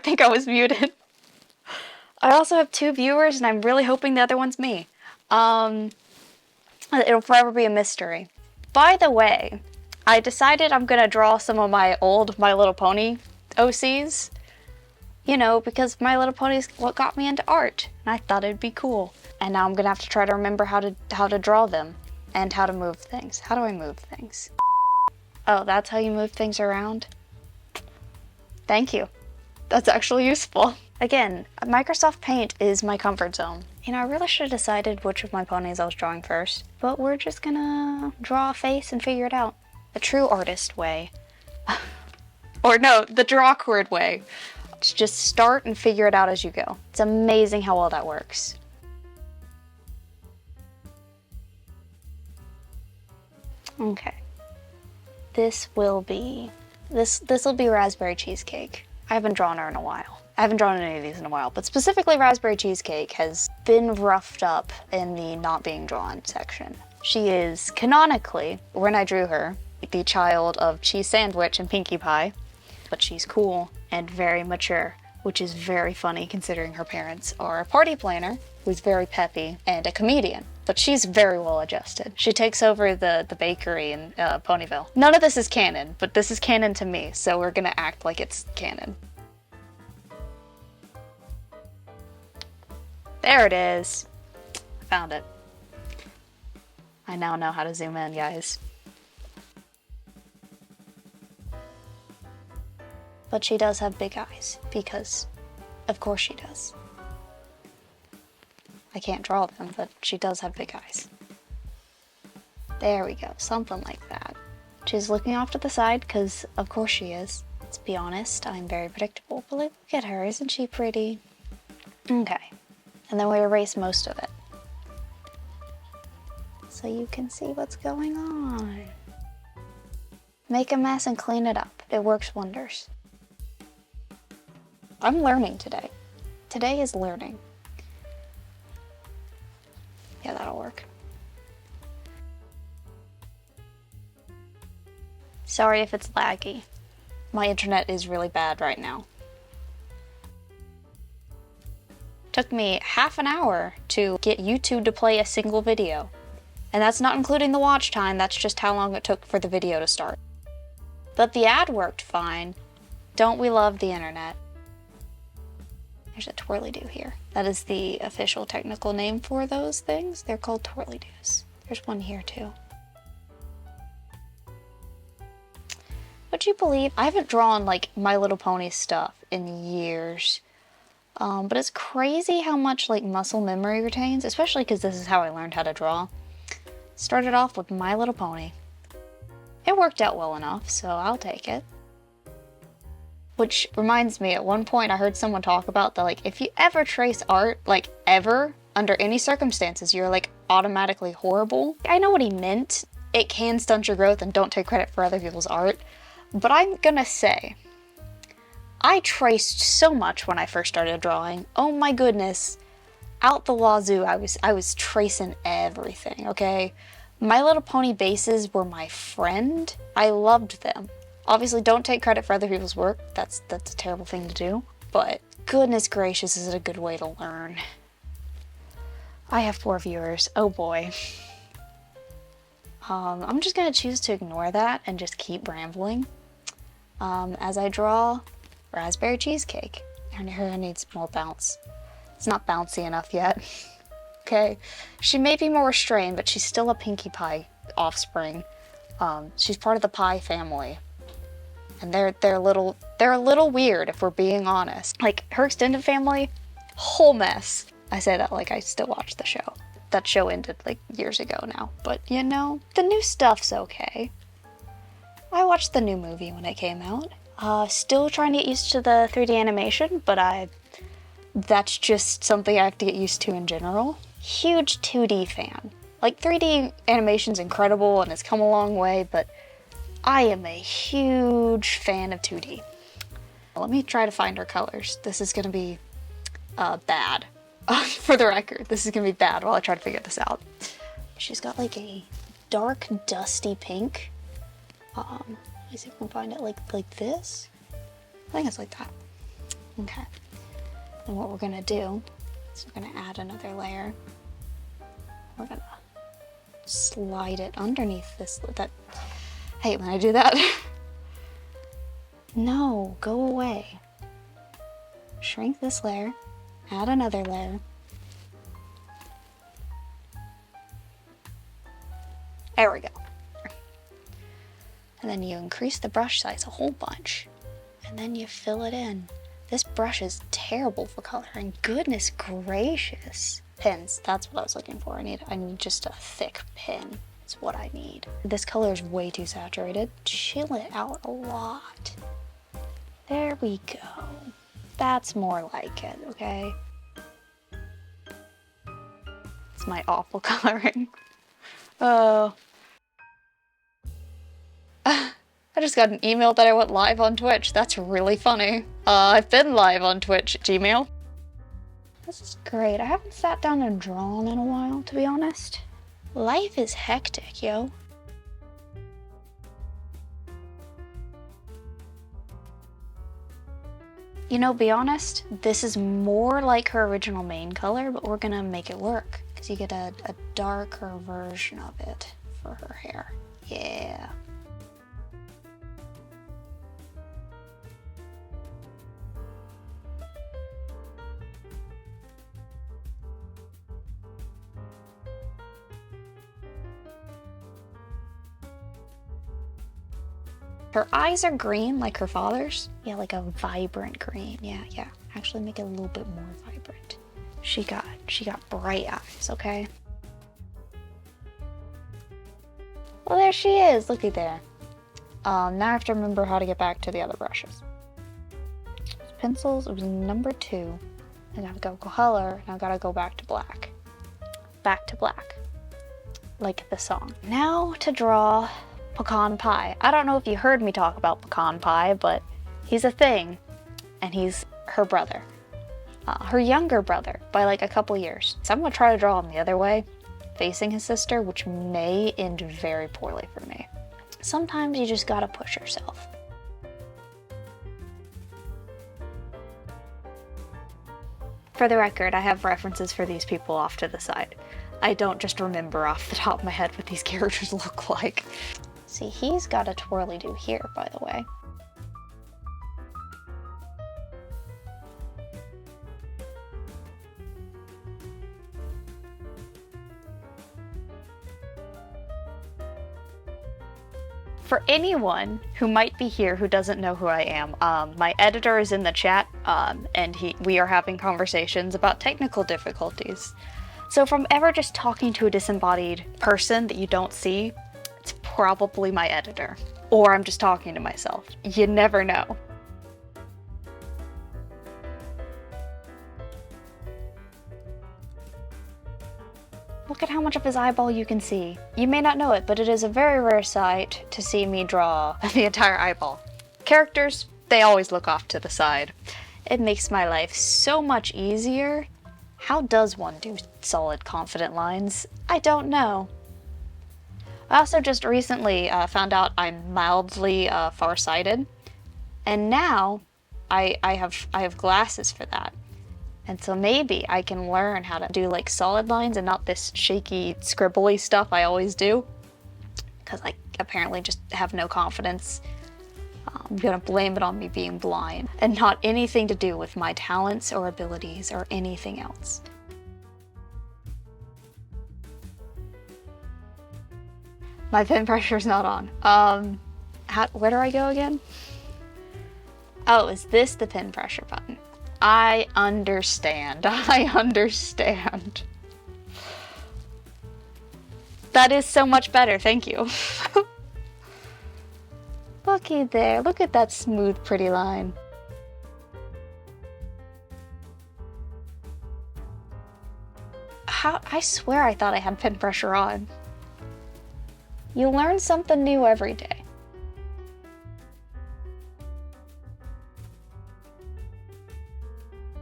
think I was muted. I also have 2 viewers, and I'm really hoping the other one's me. It'll forever be a mystery. By the way, I decided I'm gonna draw some of my old My Little Pony OCs. You know, because My Little Pony is what got me into art, and I thought it'd be cool. And now I'm gonna have to try to remember how to draw them, and how to move things. How do I move things? Oh, that's how you move things around? Thank you. That's actually useful. Again, Microsoft Paint is my comfort zone. You know, I really should have decided which of my ponies I was drawing first, but we're just gonna draw a face and figure it out. The true artist way. Or no, the drawkward way. Just start and figure it out as you go. It's amazing how well that works. Okay. This will be Raspberry Cheesecake. I haven't drawn her in a while. I haven't drawn any of these in a while, but specifically Raspberry Cheesecake has been roughed up in the not being drawn section. She is canonically, when I drew her, the child of Cheese Sandwich and Pinkie Pie, but she's cool and very mature, which is very funny considering her parents are a party planner who's very peppy and a comedian. But she's very well adjusted. She takes over the bakery in Ponyville. None of this is canon, but this is canon to me, so we're gonna act like it's canon. There it is. I found it. I now know how to zoom in, guys. But she does have big eyes, because of course she does. I can't draw them, but she does have big eyes. There we go, something like that. She's looking off to the side, because of course she is. Let's be honest, I'm very predictable, but look at her, isn't she pretty? Okay, and then we erase most of it. So you can see what's going on. Make a mess and clean it up. It works wonders. I'm learning today. Today is learning. Yeah, that'll work. Sorry if it's laggy. My internet is really bad right now. Took me half an hour to get YouTube to play a single video. And that's not including the watch time, that's just how long it took for the video to start. But the ad worked fine. Don't we love the internet? There's a twirly-doo here. That is the official technical name for those things. They're called twirly-doos. There's one here too. Would you believe I haven't drawn like My Little Pony stuff in years. But it's crazy how much like muscle memory retains, especially because this is how I learned how to draw. Started off with My Little Pony. It worked out well enough, so I'll take it. Which reminds me, at one point I heard someone talk about that, like, if you ever trace art, like, ever, under any circumstances, you're, like, automatically horrible. I know what he meant. It can stunt your growth and don't take credit for other people's art. But I'm gonna say, I traced so much when I first started drawing. Oh my goodness. Out the wazoo, I was tracing everything, okay? My Little Pony bases were my friend. I loved them. Obviously, don't take credit for other people's work. That's a terrible thing to do. But goodness gracious, is it a good way to learn. I have 4 viewers. Oh boy. I'm just gonna choose to ignore that and just keep rambling as I draw Raspberry Cheesecake. Her needs more bounce. It's not bouncy enough yet. Okay. She may be more restrained, but she's still a Pinkie Pie offspring. She's part of the Pie family. And they're a little weird if we're being honest. Like, her extended family, whole mess. I say that like I still watch the show. That show ended like years ago now. But you know, the new stuff's okay. I watched the new movie when it came out. Still trying to get used to the 3D animation, but that's just something I have to get used to in general. Huge 2D fan. Like, 3D animation's incredible and it's come a long way, but I am a huge fan of 2D. Let me try to find her colors. This is gonna be bad. For the record, this is gonna be bad while I try to figure this out. She's got like a dark, dusty pink. Let me see if I can find it like this. I think it's like that. Okay. And what we're gonna do is we're gonna add another layer. We're gonna slide it underneath this. I hate when I do that. No, go away. Shrink this layer, add another layer. There we go. And then you increase the brush size a whole bunch. And then you fill it in. This brush is terrible for coloring. Goodness gracious. Pins, that's what I was looking for. I need just a thick pin. It's what I need. This color is way too saturated. Chill it out a lot. There we go. That's more like it, okay? It's my awful coloring. Oh. I just got an email that I went live on Twitch. That's really funny. I've been live on Twitch, Gmail. This is great. I haven't sat down and drawn in a while, to be honest. Life is hectic, yo. You know, be honest, this is more like her original main color, but we're gonna make it work, because you get a darker version of it for her hair. Yeah. Her eyes are green, like her father's. Yeah, like a vibrant green. Yeah. Actually make it a little bit more vibrant. She got bright eyes, okay? Well, there she is. Looky there. Now I have to remember how to get back to the other brushes. Pencils, it was number 2. I gotta go color, and I gotta go back to black. Back to black. Like the song. Now to draw pecan pie. I don't know if you heard me talk about pecan pie, but he's a thing, and he's her brother. Her younger brother by like a couple years. So I'm gonna try to draw him the other way, facing his sister, which may end very poorly for me. Sometimes you just gotta push yourself. For the record, I have references for these people off to the side. I don't just remember off the top of my head what these characters look like. See, he's got a twirly-do here, by the way. For anyone who might be here who doesn't know who I am, my editor is in the chat, and we are having conversations about technical difficulties. So if I'm ever just talking to a disembodied person that you don't see, it's probably my editor. Or I'm just talking to myself. You never know. Look at how much of his eyeball you can see. You may not know it, but it is a very rare sight to see me draw the entire eyeball. Characters, they always look off to the side. It makes my life so much easier. How does one do solid, confident lines? I don't know. I also just recently found out I'm mildly farsighted, and now I have glasses for that. And so maybe I can learn how to do like solid lines and not this shaky, scribbly stuff I always do. Because I apparently just have no confidence. I'm gonna blame it on me being blind and not anything to do with my talents or abilities or anything else. My pen pressure's not on. Where do I go again? Oh, is this the pen pressure button? I understand. I understand. That is so much better, thank you. Looky there, look at that smooth, pretty line. I swear I thought I had pen pressure on. You learn something new every day.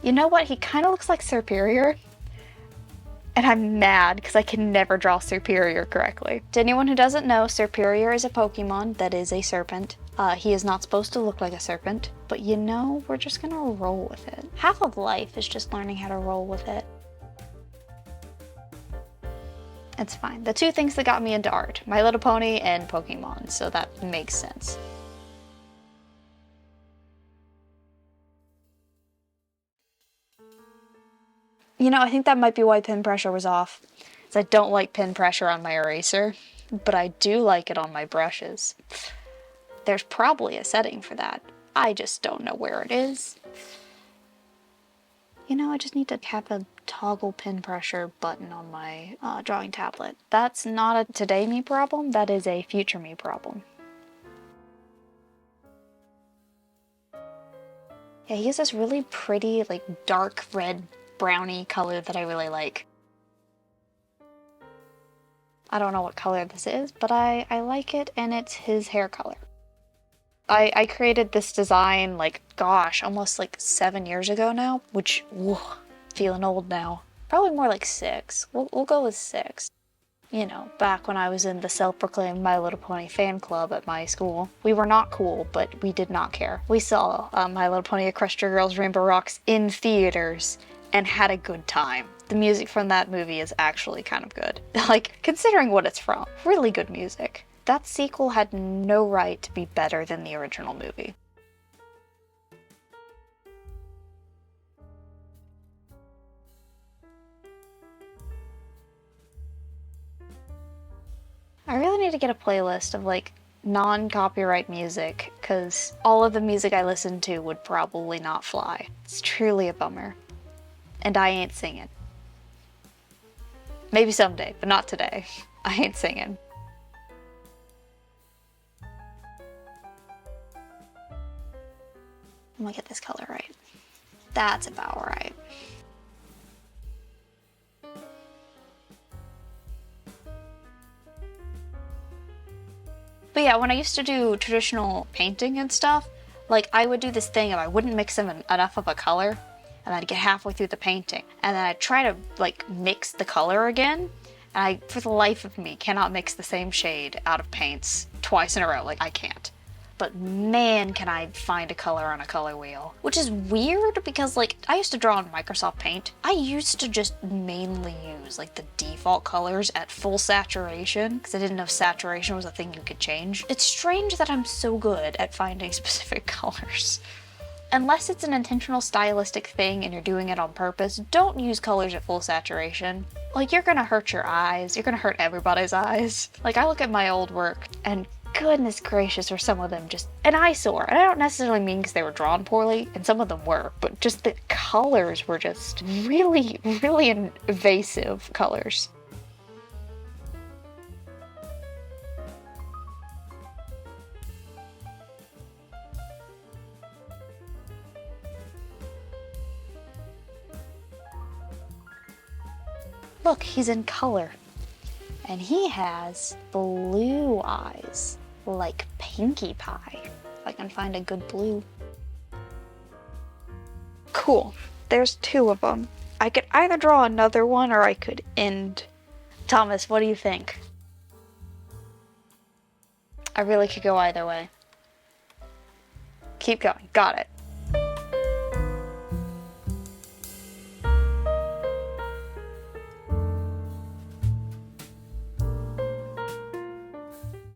You know what? He kind of looks like Superior. And I'm mad because I can never draw Superior correctly. To anyone who doesn't know, Superior is a Pokemon that is a serpent. He is not supposed to look like a serpent, but you know, we're just gonna roll with it. Half of life is just learning how to roll with it. It's fine. The two things that got me into art, My Little Pony and Pokemon, so that makes sense. You know, I think that might be why pen pressure was off. Is I don't like pen pressure on my eraser, but I do like it on my brushes. There's probably a setting for that. I just don't know where it is. You know, I just need to have a toggle pen pressure button on my drawing tablet. That's not a today me problem, that is a future me problem. Yeah, he has this really pretty, like, dark red brownie color that I really like. I don't know what color this is, but I like it, and it's his hair color. I created this design, like, gosh, almost like 7 years ago now, which, whew, feeling old now. Probably more like 6. We'll go with 6. You know, back when I was in the self-proclaimed My Little Pony fan club at my school. We were not cool, but we did not care. We saw My Little Pony Equestria Girls Rainbow Rocks in theaters and had a good time. The music from that movie is actually kind of good. Like, considering what it's from, really good music. That sequel had no right to be better than the original movie. I really need to get a playlist of, like, non-copyright music, because all of the music I listen to would probably not fly. It's truly a bummer. And I ain't singing. Maybe someday, but not today. I ain't singing. I'm gonna get this color right. That's about right. But yeah, when I used to do traditional painting and stuff, like, I would do this thing of I wouldn't mix them enough of a color, and I'd get halfway through the painting, and then I'd try to, like, mix the color again, and I, for the life of me, cannot mix the same shade out of paints twice in a row. Like, I can't. But man, can I find a color on a color wheel. Which is weird because, like, I used to draw in Microsoft Paint. I used to just mainly use, like, the default colors at full saturation because I didn't know saturation was a thing you could change. It's strange that I'm so good at finding specific colors. Unless it's an intentional stylistic thing and you're doing it on purpose, don't use colors at full saturation. Like, you're gonna hurt your eyes. You're gonna hurt everybody's eyes. Like, I look at my old work and goodness gracious, are some of them just an eyesore. And I don't necessarily mean because they were drawn poorly, and some of them were, but just the colors were just really, really invasive colors. Look, he's in color. And he has blue eyes, like Pinkie Pie. If I can find a good blue. Cool. There's 2 of them. I could either draw another one or I could end. Thomas, what do you think? I really could go either way. Keep going. Got it.